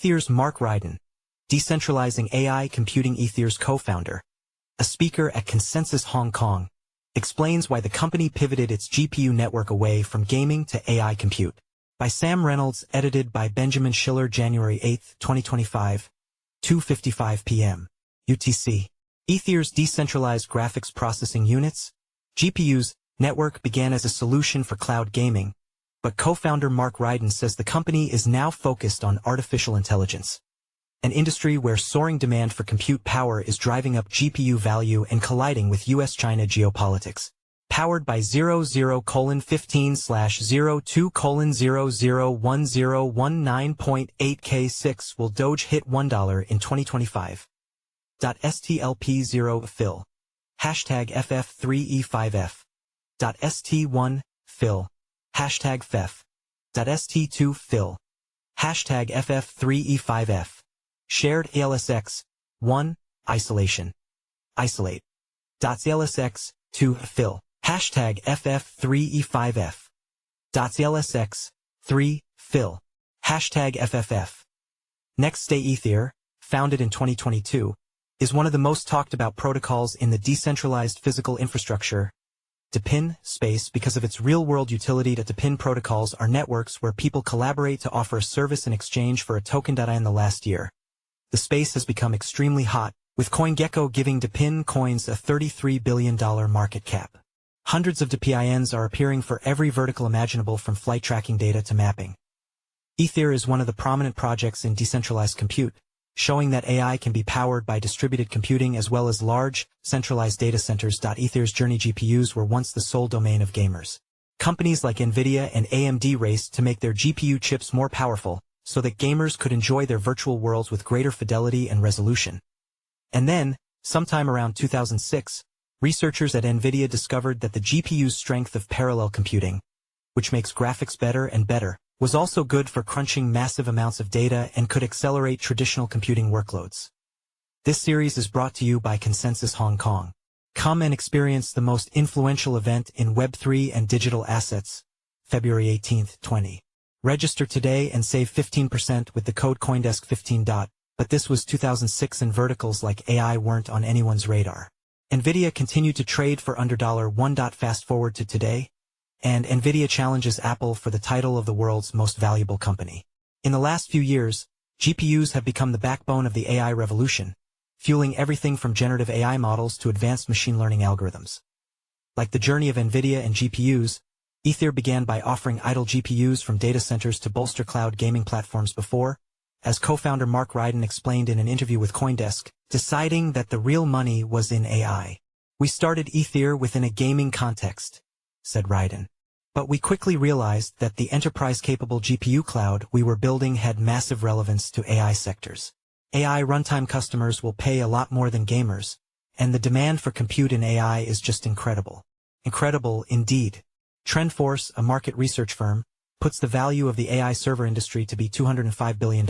Aethir's Mark Rydon, Decentralizing AI ComputingAethir's co-founder, a speaker at Consensus Hong Kong, explains why the company pivoted its GPU network away from gaming to AI compute. By Sam Reynolds, edited by Benjamin Schiller, January 8, 2025, 2:55 p.m. UTC. Aethir's decentralized graphics processing units, GPUs, network began as a solution for cloud gaming, but co-founder Mark Rydon says the company is now focused on artificial intelligence, an industry where soaring demand for compute power is driving up GPU value and colliding with U.S. China geopolitics. Powered by 00:15/02:001019.8K6 will DOGE hit $1 in 2025. .STLP0 fill. Hashtag FF3E5F. .ST1 fill. Hashtag FEF. .ST2 fill. Hashtag FF3E5F. Shared ALSX. 1. Isolation. Isolate. .CLSX. 2. Fill. Hashtag FF3E5F. .CLSX. 3. Fill. Hashtag FFF. NextStayAethir, founded in 2022, is one of the most talked about protocols in the decentralized physical infrastructure, DePIN, space because of its real-world utility. DePIN protocols are networks where people collaborate to offer a service in exchange for a token.In. The last year, the space has become extremely hot, with CoinGecko giving DePIN coins a $33 billion market cap. Hundreds of DePINs are appearing for every vertical imaginable, from flight tracking data to mapping. Aethir is one of the prominent projects in decentralized compute, showing that AI can be powered by distributed computing as well as large, centralized data centers. Aethir's journeyGPUs were once the sole domain of gamers. Companies like Nvidia and AMD raced to make their GPU chips more powerful, so that gamers could enjoy their virtual worlds with greater fidelity and resolution. And then, sometime around 2006, researchers at Nvidia discovered that the GPU's strength of parallel computing, which makes graphics better and better, was also good for crunching massive amounts of data and could accelerate traditional computing workloads. This series is brought to you by Consensus Hong Kong. Come and experience the most influential event in Web3 and Digital Assets, February 18, 20. Register today and save 15% with the code CoinDesk 15. But this was 2006 and verticals like AI weren't on anyone's radar. Nvidia continued to trade for under $1. Fast forward to today, and Nvidia challenges Apple for the title of the world's most valuable company. In the last few years, GPUs have become the backbone of the AI revolution, fueling everything from generative AI models to advanced machine learning algorithms. Like the journey of Nvidia and GPUs, Aethir began by offering idle GPUs from data centers to bolster cloud gaming platforms before, as co-founder Mark Rydon explained in an interview with CoinDesk, deciding that the real money was in AI. "We started Aethir within a gaming context," said Rydon. "But we quickly realized that the enterprise-capable GPU cloud we were building had massive relevance to AI sectors. AI runtime customers will pay a lot more than gamers, and the demand for compute in AI is just incredible. Incredible indeed." TrendForce, a market research firm, puts the value of the AI server industry to be $205 billion,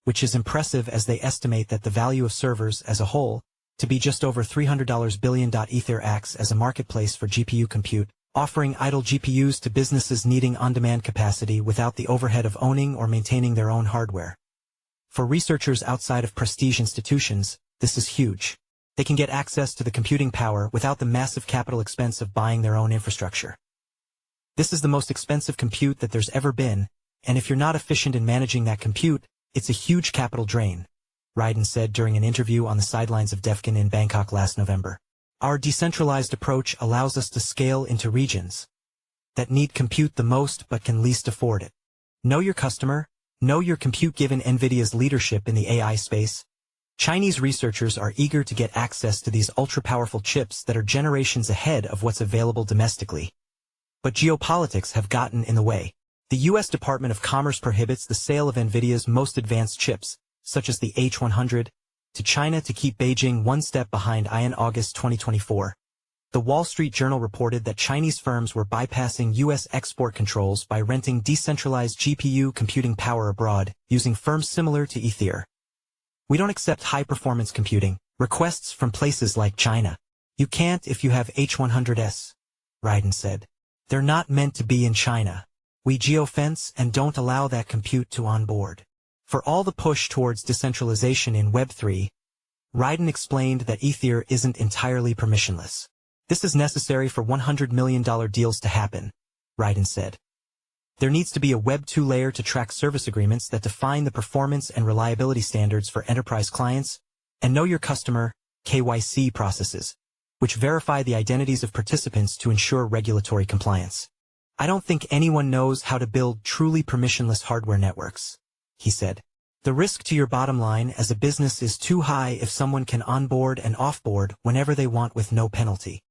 which is impressive as they estimate that the value of servers as a whole to be just over $300 billion. Aethir acts as a marketplace for GPU compute, offering idle GPUs to businesses needing on-demand capacity without the overhead of owning or maintaining their own hardware. For researchers outside of prestige institutions, this is huge. They can get access to the computing power without the massive capital expense of buying their own infrastructure. This is the most expensive compute that there's ever been, and if you're not efficient in managing that compute, it's a huge capital drain, Rydon said during an interview on the sidelines of DEFCON in Bangkok last November. "Our decentralized approach allows us to scale into regions that need compute the most but can least afford it. Know your customer, know your compute." Given Nvidia's leadership in the AI space, Chinese researchers are eager to get access to these ultra-powerful chips that are generations ahead of what's available domestically. But geopolitics have gotten in the way. The U.S. Department of Commerce prohibits the sale of Nvidia's most advanced chips, such as the H100, to China to keep Beijing one step behind. In August 2024, the Wall Street Journal reported that Chinese firms were bypassing U.S. export controls by renting decentralized GPU computing power abroad, using firms similar to Aethir. "We don't accept high-performance computing requests from places like China. You can't if you have H100s," Rydon said. "They're not meant to be in China. We geofence and don't allow that compute to onboard." For all the push towards decentralization in Web3, Rydon explained that Aethir isn't entirely permissionless. This is necessary for $100 million deals to happen, Rydon said. There needs to be a Web2 layer to track service agreements that define the performance and reliability standards for enterprise clients, and know your customer, KYC processes, which verify the identities of participants to ensure regulatory compliance. I don't think anyone knows how to build truly permissionless hardware networks, he said. The risk to your bottom line as a business is too high if someone can onboard and offboard whenever they want with no penalty.